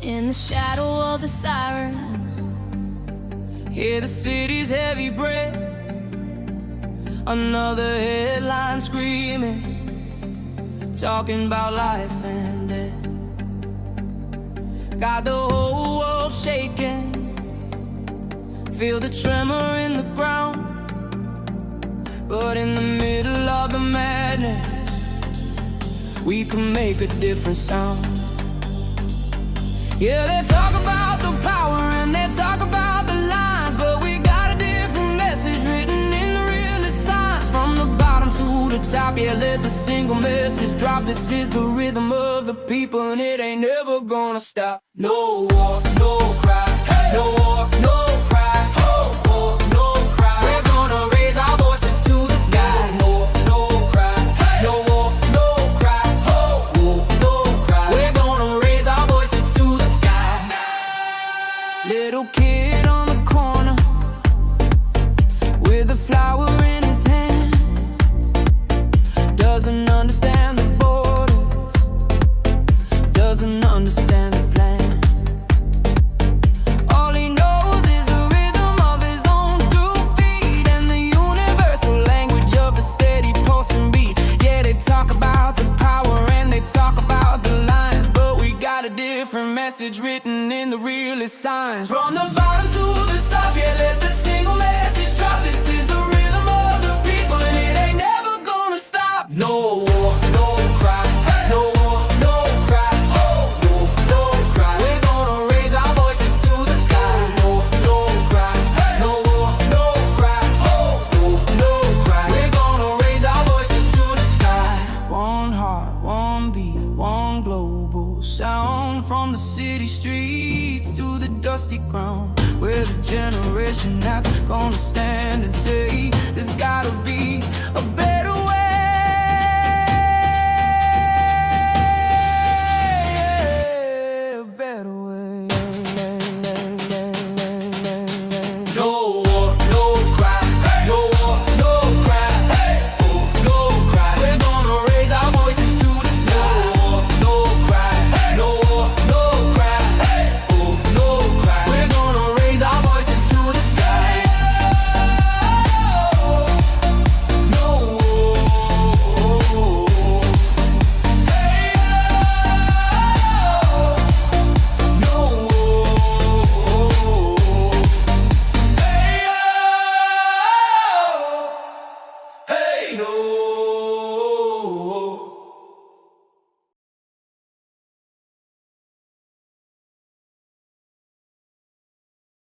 In the shadow of the sirens, hear the city's heavy breath. Another headline screaming, talking about life and death. Got the whole world shaking, feel the tremor in the ground. But in the middle of the madness, we can make a different sound. Yeah, they talk about the power and they talk about the lines, but we got a different message written in the realest signs. From the bottom to the top, yeah, let the single message drop. This is the rhythm of the people and it ain't never gonna stop. No war, no cry, hey. No war, no cry, oh, war, no cry. We're gonna raise our voices to the sky. No war, no cry, hey. No war, no cry, oh, war, no cry. We're gonna raise our voices to the sky. Little kid on the corner with a flower in his hand, doesn't understand the borders, doesn't understand the plan. All he knows is the rhythm of his own 2 feet and the universal language of a steady pulsing beat. Yeah, they talk about the power and they talk about the lines, but we got a different message written in the realest signs. From the bottom to the top, yeah, let the single message drop. This is the rhythm of the people and it ain't never gonna stop. No war, no cry, hey. No war, no cry, oh, war, no cry. We're gonna raise our voices to the sky. No war, no cry, hey. No war, no cry, oh, war, no cry. We're gonna raise our voices to the sky. One heart, one beat, one global sound. From the city streets to the dusty ground, we're the generation that's gonna stand and say there's gotta be a better way. A better way. No war, no cry, hey. No war, no cry, hey. Oh, no cry. We're gonna raise our voices to the sky. No war, no cry, hey. No war, no cry, hey. Oh, no cry. We're gonna raise our voices to the sky. No war, hey. No war, hey. Hey, no.